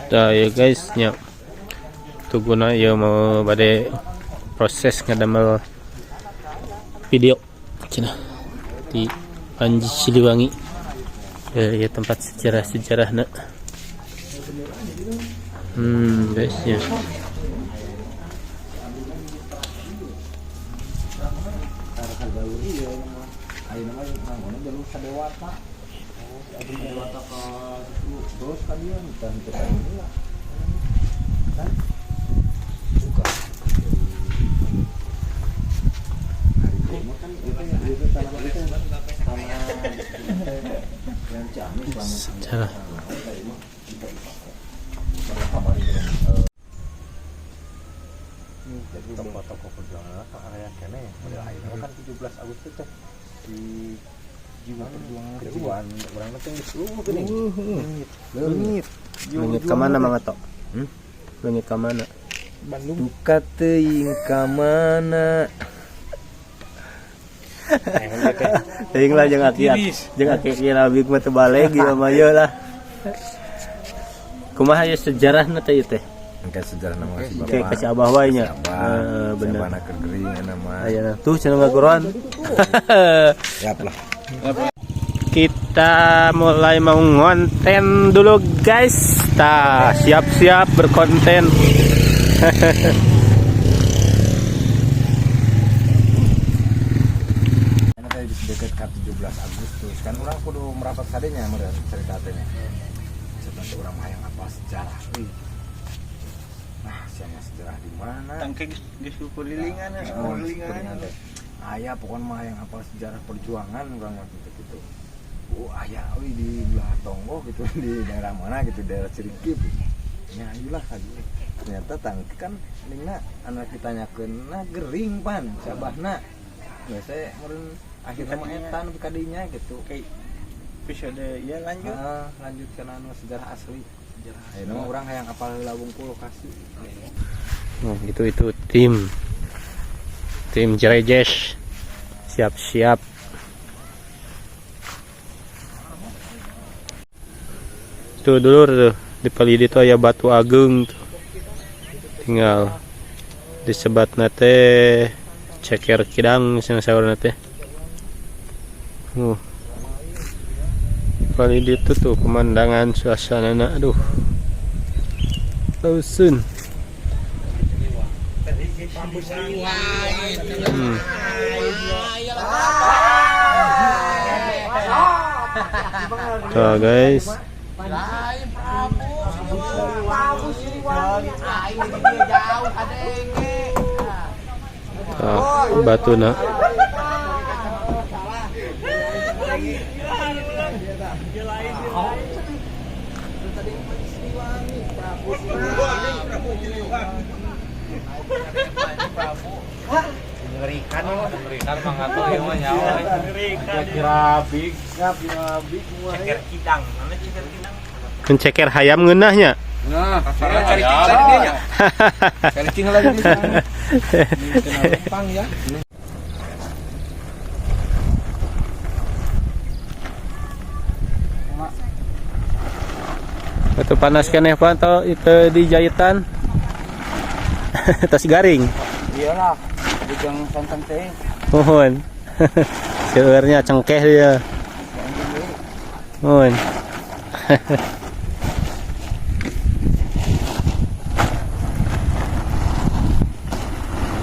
Dah ya guys nya. Tu guna ya mau bade proses ngadamel video cina di Panji Siliwangi. Ya tempat sejarah-sejarah nak. Guys ya. Sejarah. Tokoh-tokoh perjuangan area kene model ayeuna kan 17 Agustus teh di jiwa perjuangan orang teh geus luhur geuning. Leungit ka mana Mang Ato? Leungit ka mana? Bandung. Duka teuing ka mana? Teuing lah jeung aki labik mah teu baleg ieu mah ye lah. Kumaha ya sejarahna teh teh? Engke sejarah nama si Bapak. Oke, kasih abah wae nya. Bener. Mana kegering nama. Aya tuh cenah ngaguruan. Siap lah. Kita mulai mau ngonten dulu guys. Tah, siap-siap berkonten. Karena tadi deket ke 17 Agustus kan orang kudu merapat sadenya meureun cerita teh. Sebenarnya orang hayang apa sejarah euy. Nah, siapa sejarah di mana? Tangke geus kulilingan ya. Aya pokoknya mah hayang apa sejarah perjuangan orang waktu itu. Oh, aya euy di belah Tonggo gitu di daerah mana gitu, daerah Cirikip. Nya ayolah kali. Ternyata tangke kan ningna anak ditanyakeun nah gering pan sabahna. Biasa meureun akhirnya mah eta nu kadinya gitu. Kayak episode ya lanjut. Lanjutkan anu sejarah asli. Ayeuna urang hayang apal heula wungkul lokasi. Oh, itu tim Jerejes. Siap-siap. Tuh dulur tuh di Palidi tuh aya Batu Agung tuh. Tinggal disebatna teh Ceker Kidang cenah saurna teh. Palidi itu tuh pemandangan suasanana aduh. Lausun. Tuh guys. Batu nak. Ngerikan Mang Ato ieu mah nyawa. Kirabik ceker kidang. Mana ceker kidang? Menceker hayam ngeunahnya. Nah, cari dia nya. Cari cing lagi di sana. Numpang ya. Itu panas keneh Pak atau itu dijahitan? Tas garing. Iyalah, digang santan teh. Mohon. Seurnya cengkeh dia. Mohon.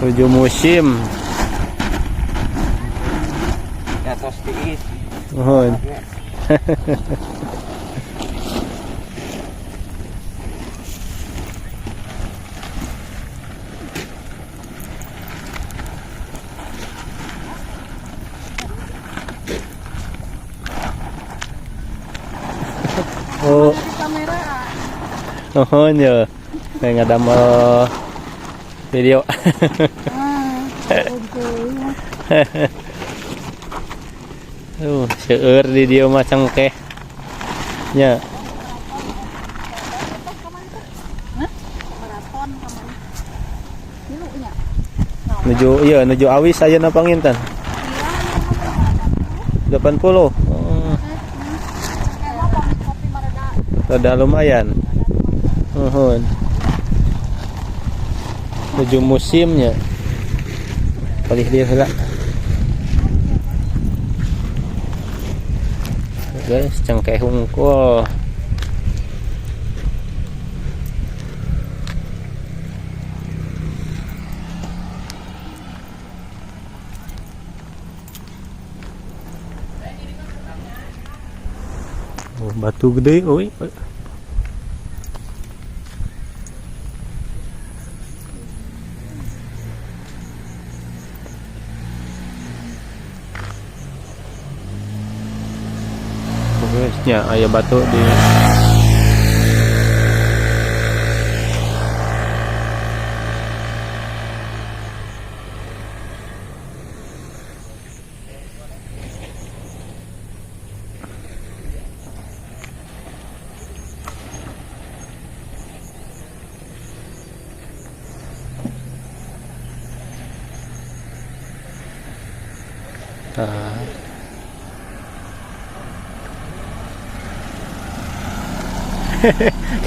Menuju musim. Ya tos tiis. Mohon. Oh, mohon ya, saya ngadamel video. Seueur di dia mah cengkeh nya. Nuju awis aja na pangintan 80. Rada lumayan. Mohon. Menuju musimnya. Palih dia lah. Guys, cengkeh hungkul. Oh, batu gede, oi. Guysnya ayah batu di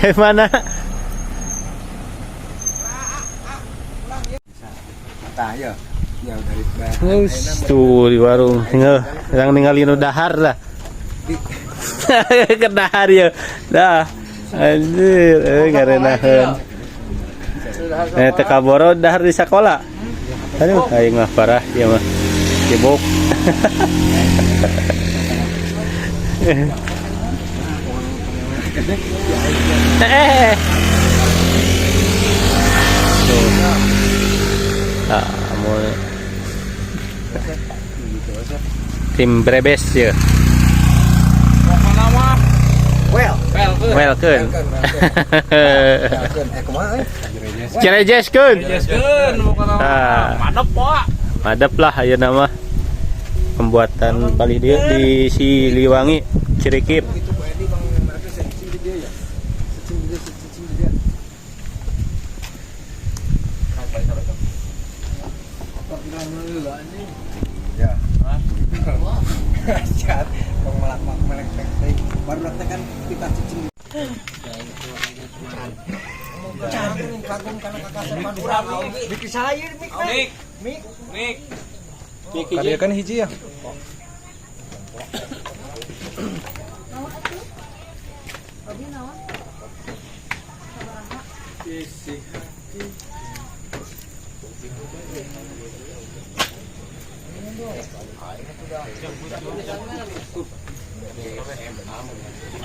kayak mana? Tah ya. Ya dari Tuh di warung tinggal yang ninggalin dahar lah. Ke dahar ya. Dah. Anjir, ngarenaheun. Teka boro dahar di sekolah. Aduh, aing mah parah ya mah. Sibuk. Tim Brebes ya. Welcome. Cirejes kun. Madep Pak. Madep lah ayo nama pembuatan palih dia di Siliwangi Cirikip. baru kan kita cicing kagum karena kakak sama mik saya mik kada kan hiji ya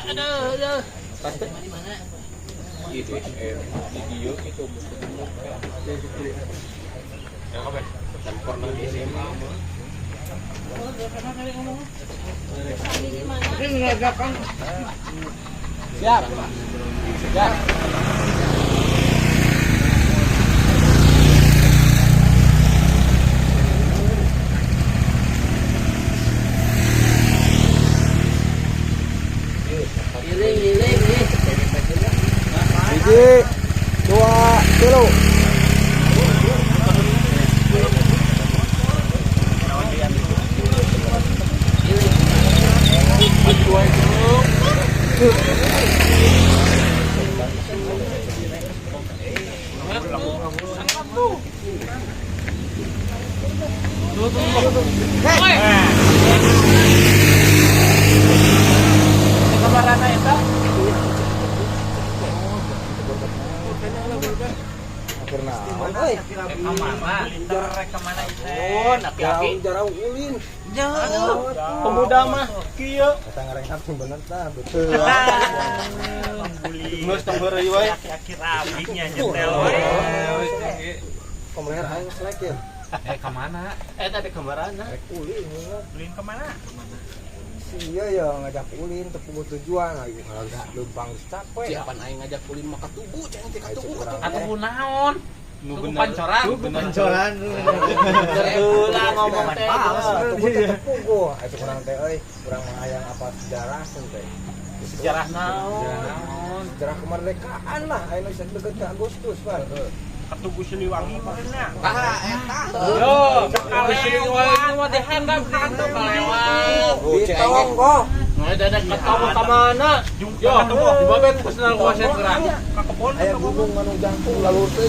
Aduh. Itu video itu siap. hiji 2 kilo jarang ulin Pemuda mah kieu. kita ngarengap bener tah betul Geus tembeur ieu we. Kira-kira abdinya nyetel we. komer aing selek ya Ke mana? Tadi kembarana. ulin Ulin ke mana? iya ya ngajak ulin tepung tujuan ayo kalau lempang capek Siapan aing ngajak ulin maka tubuh jangan teh katubu Atuh naon? Tugu pancoran. pancoran Ulah ngomong teh. tepung gua itu kurang teh euy kurang mengayang apa sejarah teh Sejarah naon? sejarah kemerdekaan lah ayo bisa deket ke Agustus kan Tugu Siliwangi maksudnya. eta Yo, sekali wae mah dihandap hantu kalewat. di Tonggo Dadak ketemu ka mana? Yo, ketemu di babet personal kuasa gerak. Ka kebon. Aya gunung anu jangkung lalur teh.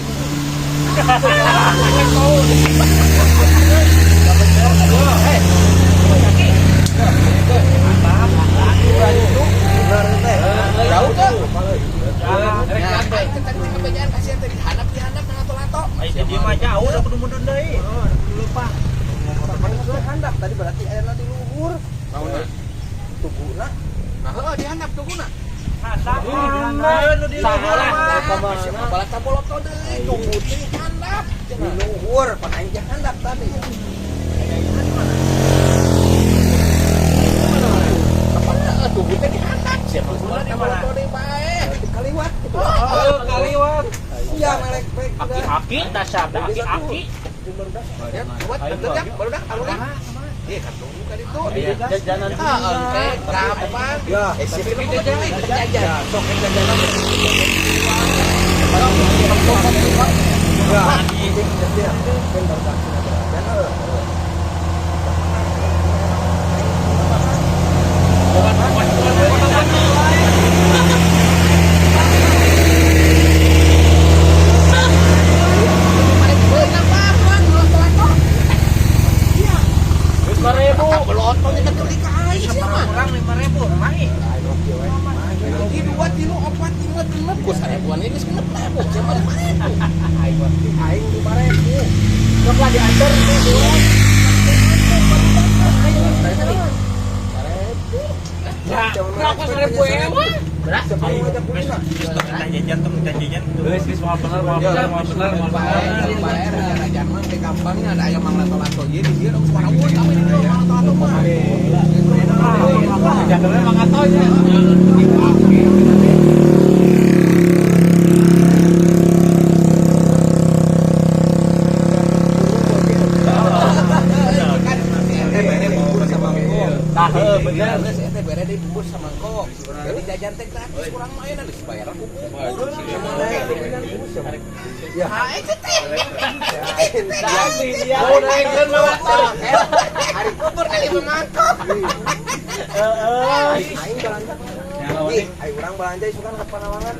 Jauh tuh. Kebenyaan kasihan teh dihandap nang lato-lato. Ai dia mah jauh da kudu-kudu deui. Lupa. Handap tadi berarti airna di luhur. Tuguna. Nah, heuh dihandap tuguna. Handap. Nu di luhur mah. Balas taboloto deui tugu teh handap. Di luhur, pan aing teh handap tadi. Tugu teh dihandap. Siapa balas taboloto deui bae. Kaliwat gitu. Kaliwat. Iya, melek baik. Aki dasar aki. Ya, buat bener baru dah kalau dah. Kantong buka itu. Jajanan Teh kapan? Ya, Sip jajan. sok jajanan. Belotongnya kan kali kai sih mah. orang 5.000 mahi. Di 2 kilo 4 kilo genep gua 1.000-an ini geus genep lah bos mah 5.000. Aing 5.000. Sok lah diantar Ya, berapa 1.000 mah? Berapa? Jajan tuh, jajan tuh. Geus mau bener. Bayar jajan mah di kampungnya ada ayam mang lato-lato ieu di dieu suara woi kami di dieu mang lato-lato mah. Jajannya mang atoy ya. Nah, bener. Saya bere dibungkus sama kok. Jadi jajan teh gratis kurang mah aya geus bayar aku bubur. Ya. Hae teh. Jadi dia naikkeun mah. Hari bubur kali mangkok. Aing belanja. Aing urang belanja isukan ke Panawangan.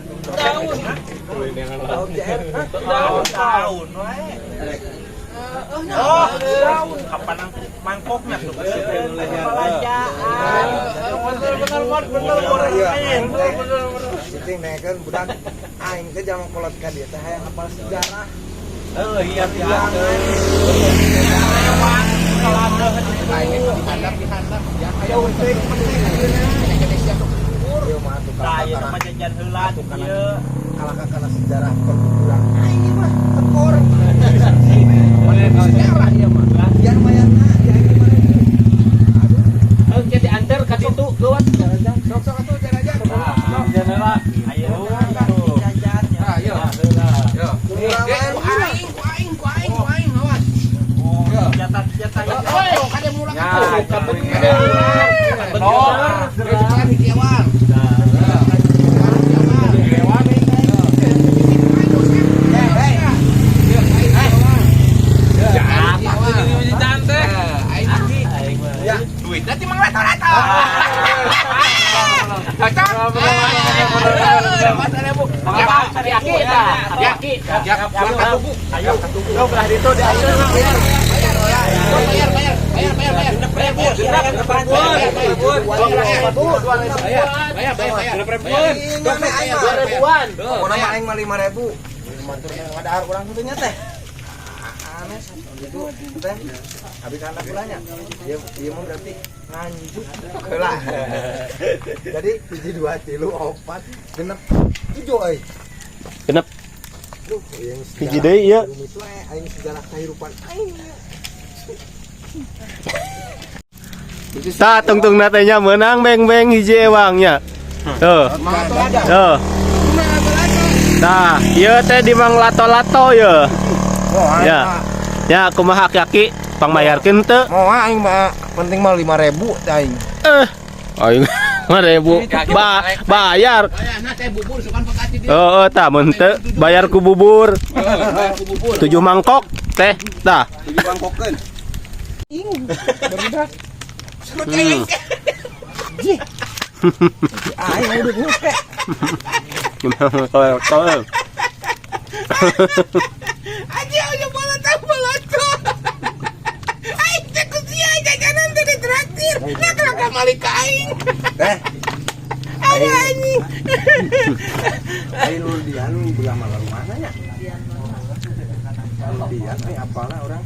Tahun JR. Tahun wae. Oh, tahun kapan mangkoknya tuh belanjaan. Bener. Siting nekeun budak aing teh jaman kolot ka dieu teh hayang hafal sejarah. Iya. Dihandap. Ya aya penting. Indonesia tuh bubur. Ieu mah atuh Saya sama jajan heula ieu. kalahkan kana sejarah perbuburan. Aing mah tekor. Sejarah ieu mah. Biar mayarna di aing 5.000. Ayo jadi antar ka situ geuat. Sok atuh jajan. Jenela. Ayo. Jajannya. Ayo. Yo. Ku aing awas. Oh, jatah. Oh, kada murah Ya, atuh. bener. Sekarang di Kiawang. Duit nanti mang lato-lato. Cocok. Ayo. Lo belah itu di ayo. Pokona aing mah 5.000. Ada urang kitu nya teh. Aneh gitu teh. Habis kana pulanya. Dia mah berarti nganjuk heula. Jadi 7 2 3 4 genep 7 euy. Genep. Duh, yang Hiji deui ieu. Itu aing sejarah kehidupan aing. Tah tungtung natenya menang beng hiji ewangnya. Tuh. Tuh. Tah, ieu teh di mang lato-lato ye. Ya. Ya kumaha kaki pangmayarkeun teu? Mau aing mah penting mah 5.000 aing. Aing 5.000 bayar. Nah teh bubur sukan pekati dia. Oh, tah mun teu bayar ku bubur. 7 mangkok teh. Tah. 7 mangkokeun. Aing udah ngupe. Gimana kalau Aja udah bola tuh. Aing takut sih jajanan dari traktir. Nah kerangka malik aing. Ayo anjing. Aing nur dia nu belah malam mana nya? Dia teh apalah orang.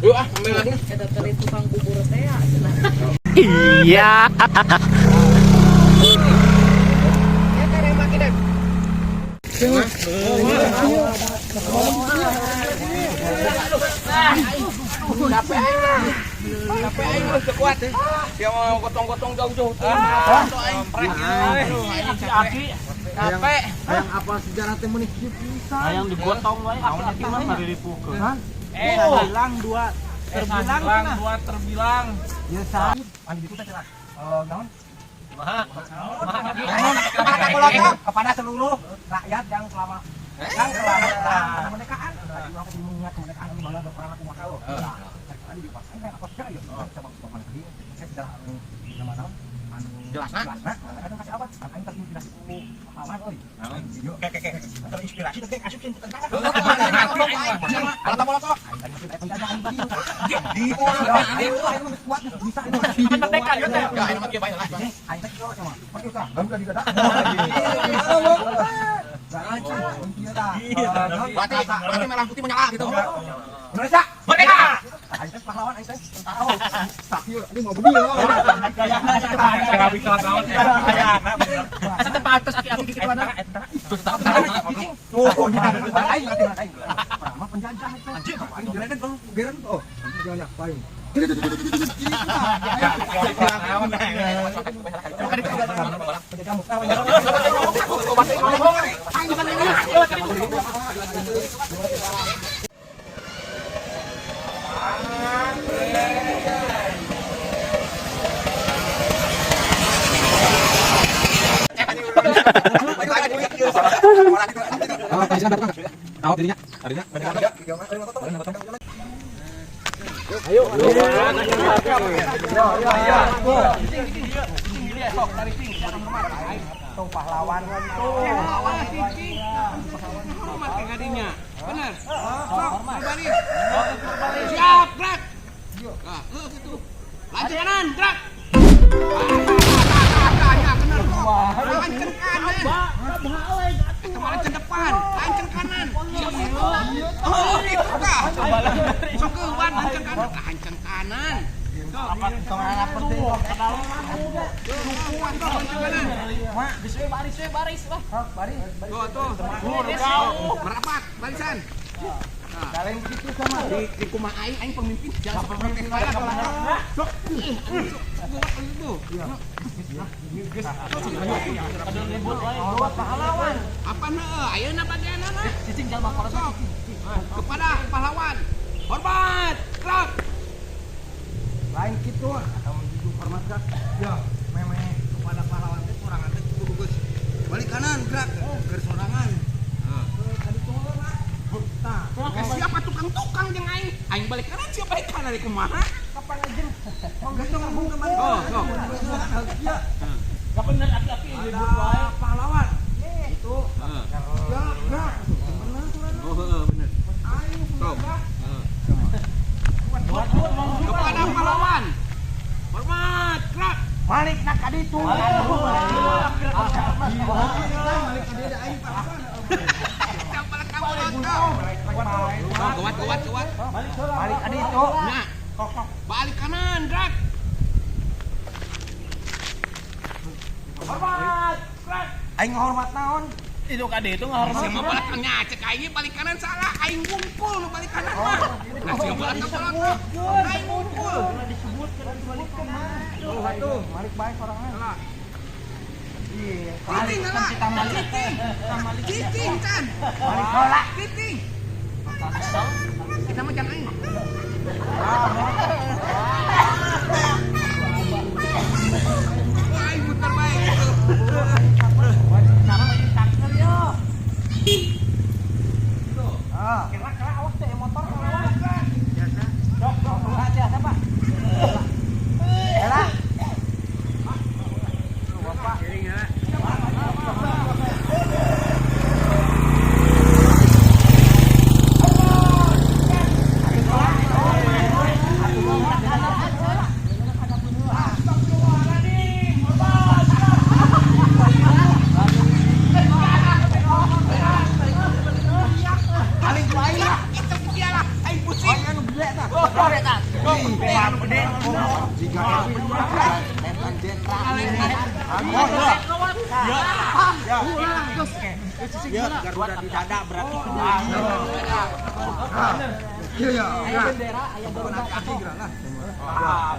Yuk ambil lagi. Eta teh tukang bubur teh ya. iya. Ya kan makin deh. Capek aing lu kuat. Dia mau gotong-gotong jauh-jauh. Capek. Yang apa sejarah teh meuni kieu pisan. Yang digotong wae aki-aki mah bari dipukeun. Terbilang dua terbilang. Ya sa. Anu ditu teh cenah. Naon? Kepada seluruh rakyat yang selama kemerdekaan. Tadi orang mengingat kemerdekaan ini malah berperang aku maka. Tadi dipaksain apa sih ya? Coba mana tadi? Saya sudah mana? Jelas kadang kasih apa? Aing terinspirasi ku pahlawan euy. Yuk kek. Terinspirasi teh asup tentara. Bola-bola. Di aing kuat bisa. Merdeka ya teh. Ya aing mah kieu bae lah. Aing teh kieu sama. Pergi ka. Baru di gada. Berarti merah putih menyala gitu. Indonesia Merdeka. Aing teh pahlawan aing teh tentara. Tapi ini mau beli loh. Asa teh pantes aki-aki gitu ada. Oh, aing aing. Perang penjajah itu. Anjir, aing geren dong. Geren tuh. Jangan ngapain. Pahlawan Hormat ke gadinya. Bener. Sok, berbalik. Siap, gerak. Nah, gitu. Lanjut kanan, gerak. Ya, bener. Lanceng kanan. Lanceng depan, lanceng kanan. Oh, itu kah? Sok ke wan, lanceng kanan. Lanceng kanan. Baris. Merapat, barisan. kalian gitu sama Di kumah aing pemimpin jangan protes bae lah kalau. Sok. Itu. pahlawan Apa ayeuna bagianana? Cicing jalma korot. Kepada pahlawan. Hormat. Gerak. lain gitu atau menuju hormat kah ya memang kepada pahlawan teh sorangan teh kudu geus balik kanan gerak ke sorangan tadi tolong Nah, siapa tukang-tukang jeung aing? Aing balik kanan siapa balik kanan di kumaha? kapan aja enggak dong ngomong ke mana Iya. Gak bener aki-aki ada pahlawan itu ya gerak Oh, bener. aing gerak Kepada pahlawan. Hormat, gerak. balik nak kaditu Kuat. balik kaditu Nah, balik kanan, gerak. Hormat, gerak. aing hormat naon itu kade itu ngahormat. Siapa balik ngacek aing balik kanan salah, aing ngumpul nu balik kanan mah. Nah, siapa balik kanan? Aing ngumpul. tuh balik baik sorangan Titing lah. Titing kan. balik bola Titing. Kita makan aing. Aing putar baik. Kerak awas teh motor Dok, hati-hati Pak. Kerak. Ya, Garuda di dada berarti. Iya. Bendera aya Garuda kaki gerak.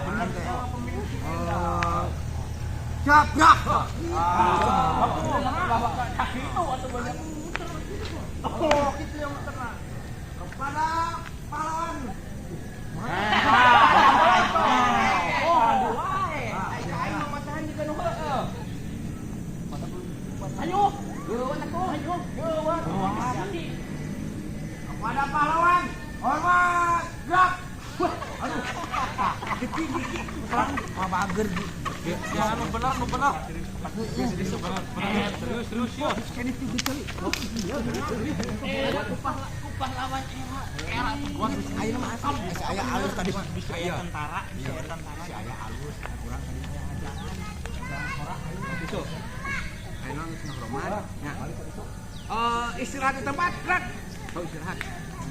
Bener teh. Siap, gerak. Gitu yang tenang. Kepada pahlawan. Kepada pahlawan, hormat, gerak. Aduh, mabager di. Ya, nu benar. Serius. Pahlawan era kuat ayeuna mah asal bisa aya alus tadi mah bisa aya tentara bisa aya alus kurang tadi jalan orang itu ayeuna geus ngahormat nya istirahat di tempat gerak istirahat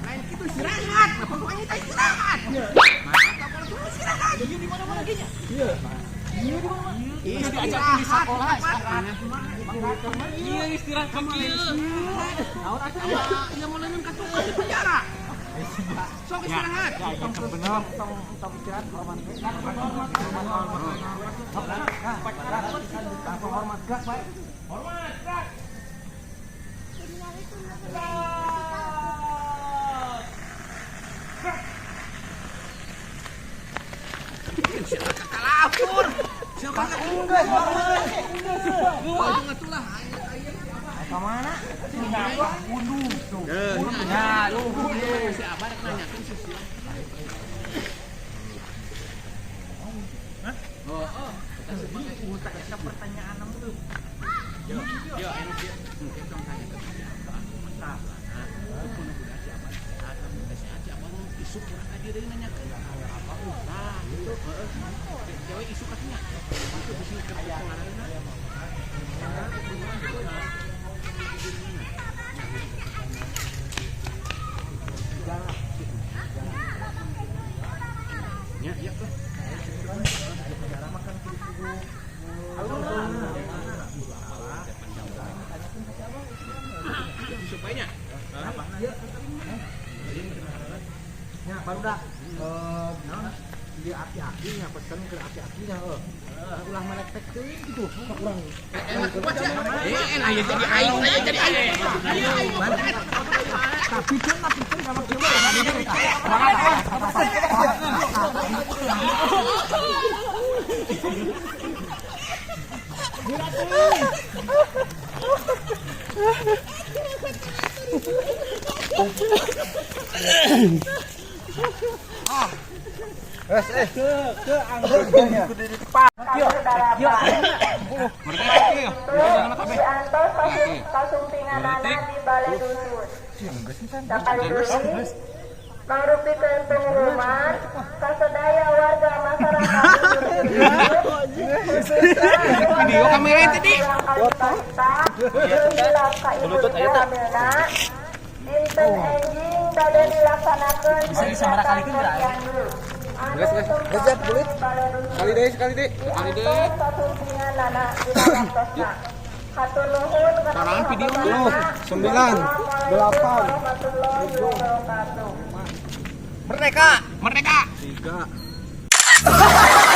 lain itu istirahat apa pokoknya kita istirahat maka kalau istirahat di mana-mana lagi nya iya di mana-mana diajakin di sekolah iya istirahat kan kieu naon atuh ieu mah leungeun ka penjara sok istirahat bener tong istirahat hormat hormat gerak bae hormat gerak siapa kakalapur siapa enggak atulah ke mana unduh tuh ya si Abah rek nanyakeun si Sia kasih pakai kuota eta pertanyaan nam tuh yo anu kieu mungkin tong tanya ke siapa mentah isu kurang ka diri nanyakeun nah gitu cewek isu katanya itu bisi kerja ngaranna ya iya tuh cara makan kudu supaya apa ya baru dah dia aki-akinya pesen ke aki-akinya ulah melektek teuing gitu kurang enak ya jadi aing jadi aing tapi kan sama ke anggotanya kudu di depan. Yo. Merdeka kieu. Jangan kabeh. Kasungtinganana di Balai Dusun. Sakali deui mangrupikeun pengumuman kasadaya warga masyarakat Video kamera tadi. Lutut aya teh. Dinten enjing bade dilaksanakeun Bisa marakalikeun geura. Geus bulit. Sekali deui. Kasungtinganana di Balai Hatur nuhun Tarangan video 9, 8. Merdeka! Merdeka. 3